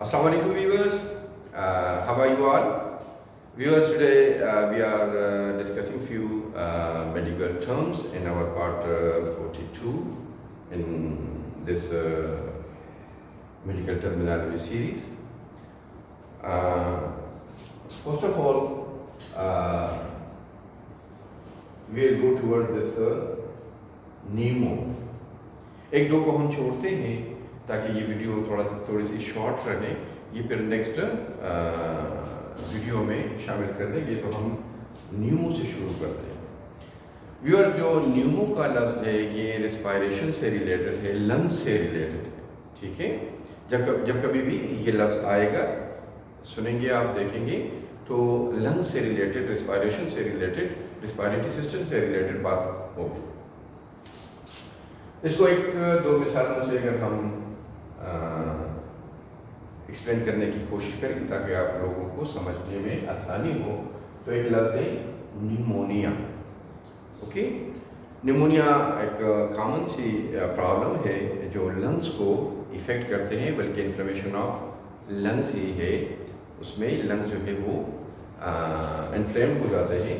Assalamu alaikum viewers, how are you all? Viewers, today we are discussing few medical terms in our part 42 in this medical terminology series. First of all, we will go towards this pneumo. एक दो को हम छोड़ते हैं ताकि ये video थोड़ी सी short रहे, ये फिर नेक्स्ट वीडियो में शामिल कर देंगे। तो हम न्यूमो से शुरू करते हैं। व्यूअर्स, जो न्यूमो का लफ्ज़ है ये रेस्पायरेशन से रिलेटेड है, लंग्स से रिलेटेड है, ठीक है। जब कभी भी ये लफ्ज़ आएगा सुनेंगे आप, देखेंगे तो लंग्स से रिलेटेड, रेस्पायरेशन से रिलेटेड, रेस्पायरेटरी सिस्टम से रिलेटेड बात होगी। इसको एक दो मिसालों से अगर हम एक्सप्लेन करने की कोशिश करें ताकि आप लोगों को समझने में आसानी हो, तो एक लफ्ज़ है निमोनिया। ओके, निमोनिया एक कॉमन सी प्रॉब्लम है जो लंग्स को इफ़ेक्ट करते हैं, बल्कि इन्फ्लेमेशन ऑफ लंग्स ही है, उसमें लंग्स जो है वो इन्फ्लेम हो जाते हैं।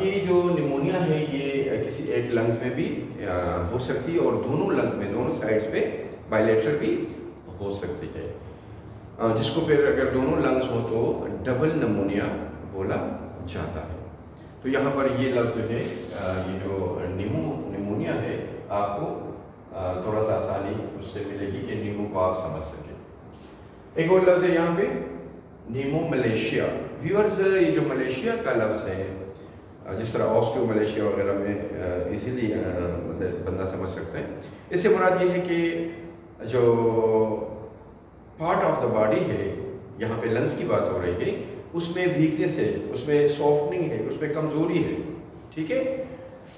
ये जो निमोनिया है ये किसी एक लंग्स में भी हो सकती है और दोनों लंग्स में, दोनों साइड्स पे बायलेटरल भी हो सकती है, जिसको फिर अगर दोनों लंग्स हो तो डबल निमोनिया बोला जाता है। तो यहाँ पर ये लफ्ज़ जो है, ये जो निमोनिया है, आपको थोड़ा सा आसानी उससे मिलेगी कि नीमो को आप समझ सकें। एक और लफ्ज़ है यहाँ पे नीमो मलेशिया। व्यूअर्स, ये जो मलेशिया का लफ्ज़ है, जिस तरह ऑस्ट्रो मलेशिया वगैरह में इजीली मतलब बंदा समझ सकते हैं, इससे मुराद ये है कि जो पार्ट ऑफ द बॉडी है, यहाँ पे लंग्स की बात हो रही है, उसमें वीकनेस है, उसमें सॉफ्टनिंग है, उसमें कमज़ोरी है, ठीक है।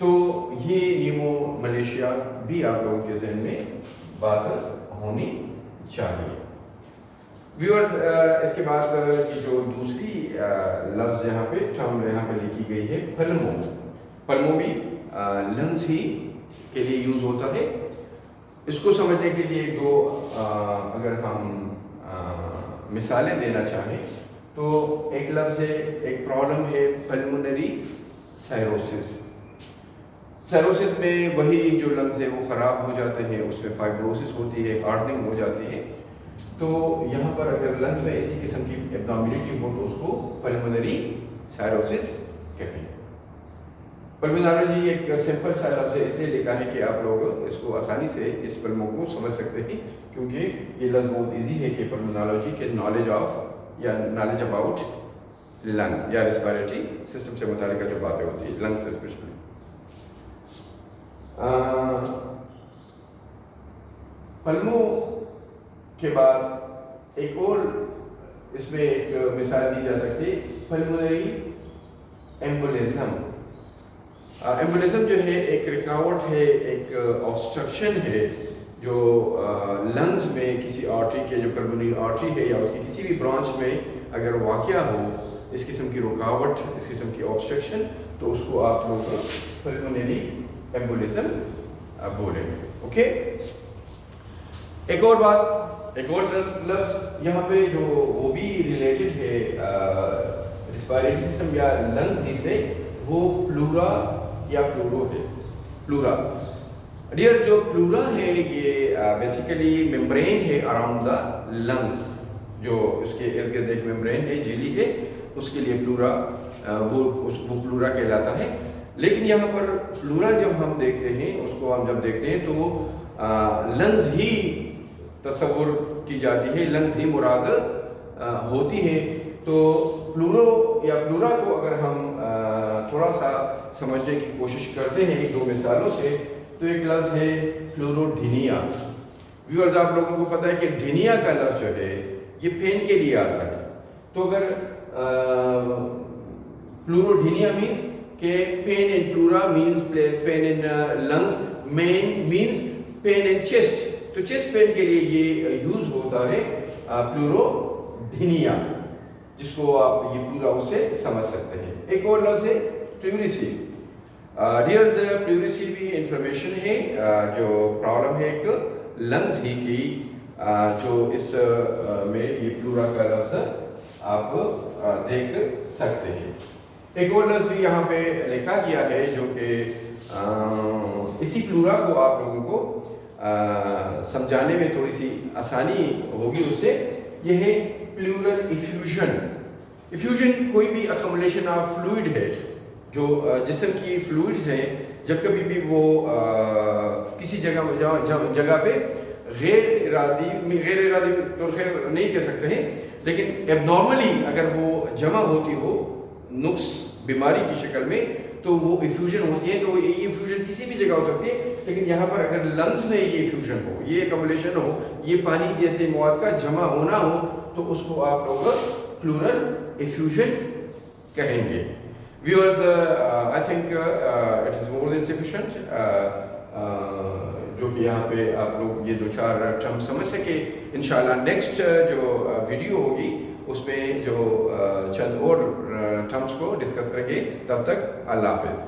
तो ये नीमो मलेशिया भी आप लोगों के जहन में बात होनी चाहिए। व्यूअर्स, इसके बाद की जो दूसरी लफ्ज़ यहाँ पे टर्म यहाँ पे लिखी गई है पल्मो। पल्मो भी लंग्स ही के लिए यूज़ होता है। इसको समझने के लिए दो अगर हम मिसालें देना चाहें तो एक लफ्ज़ है, एक प्रॉब्लम है पल्मोनरी साइरोसिस। साइरोसिस में वही जो लंग्स है वो ख़राब हो जाते हैं, उसमें फाइब्रोसिस होती है, हार्डनिंग हो जाती है। तो यहाँ पर अगर लंग्स में इसी किस्म की एब्नॉर्मलिटी हो तो उसको पल्मोनरी साइरोसिस कहते हैं। पल्मोनोलॉजी एक सिंपल सा लफ्ज़ है, इसलिए लिखा है कि आप लोग इसको आसानी से इस पल्मो को समझ सकते हैं, क्योंकि ये लफ्ज़ बहुत इजी है कि पल्मोनोलॉजी के नॉलेज ऑफ या नॉलेज अबाउट लंग्स या रेस्पिरेटरी सिस्टम से मुताल्लिक़ जो बातें होती है, लंग्स स्पेशली। पल्मो के बाद एक और इसमें एक मिसाल दी जा सकती है, पल्मोनरी एम्बोलिज्म। एम्बोलिज्म जो है एक रुकावट है, एक ऑब्स्ट्रक्शन है जो लंग्स में किसी आर्टरी के, जो पल्मोनरी आर्टरी है या उसकी किसी भी ब्रांच में अगर वाक़या हो इस किस्म की रुकावट, इस किस्म की ऑब्स्ट्रक्शन, तो उसको आप लोग पल्मोनरी एम्बोलिज्म बोलेंगे। ओके, एक और बात, एक और लफ्ज़ यहाँ पे जो वो भी रिलेटेड है रेस्पिरेटरी सिस्टम या लंग्स ही से, वो प्लूरा या प्लूरो है। प्लूरा, डियर, जो प्लूरा है ये बेसिकली मेम्ब्रेन है अराउंड द लंग्स, जो उसके इर्द गिर्द एक मेम्ब्रेन है, झिल्ली है, उसके लिए प्लूरा वो प्लूरा कहलाता है। लेकिन यहाँ पर प्लूरा जब हम देखते हैं, उसको हम जब देखते हैं तो लंग्स ही तस्वुर की जाती है, लंग्स ही मुराद होती है। तो प्लूरो या प्लूरा को अगर हम थोड़ा सा समझने की कोशिश करते हैं एक दो मिसालों से, तो एक लफ्ज़ है प्लूरोढीनिया। व्यूअर्स, आप लोगों को पता है कि ढीनिया का लफ्ज़ जो है ये पेन के लिए आता है। तो अगर प्लूरोढीनिया मीन्स के pain in pleura means pain in lungs, main means pain in chest, तो चेस्ट पेन के लिए ये यूज़ होता है प्लूरोढीनिया, जिसको आप ये पूरा उसे समझ सकते हैं। एक और लफ्ज़ है प्लूरिसी। डियर्स, प्लूरिसी भी इन्फॉर्मेशन है, जो प्रॉब्लम है एक लंग्स ही की जो इस में ये प्लूरा का लफ्ज़ आप देख सकते हैं। एक और लफ्ज़ भी यहाँ पे लिखा गया है जो कि इसी प्लूरा को आप लोगों को समझाने में थोड़ी सी आसानी होगी उससे, यह है प्लूरल इफ्यूजन। इफ्यूजन कोई भी अकोमोडेशन ऑफ फ्लूइड है, जो जिस्म की फ्लूइड्स हैं, जब कभी भी वो किसी जगह पे गैर इरादी तो खैर नहीं कह सकते हैं, लेकिन एबनॉर्मली अगर वो जमा होती हो नुक्स बीमारी की शक्ल में, तो वो इफ्यूजन होती है। तो ये इफ्यूजन किसी भी जगह हो सकती है, लेकिन यहाँ पर अगर लंग्स में ये इफ्यूजन हो, ये अकोमोडेशन हो, ये पानी जैसे मवाद का जमा होना हो, तो उसको आप लोग प्लूरल इफ्यूजन कहेंगे। Viewers, I think it is more than sufficient, जो कि यहाँ पे आप लोग ये 2-4 टर्म समझ सके। इंशाल्लाह नेक्स्ट जो वीडियो होगी उसमें जो चंद और टर्म्स को डिस्कस करेंगे। तब तक अल्लाह हाफ़िज़।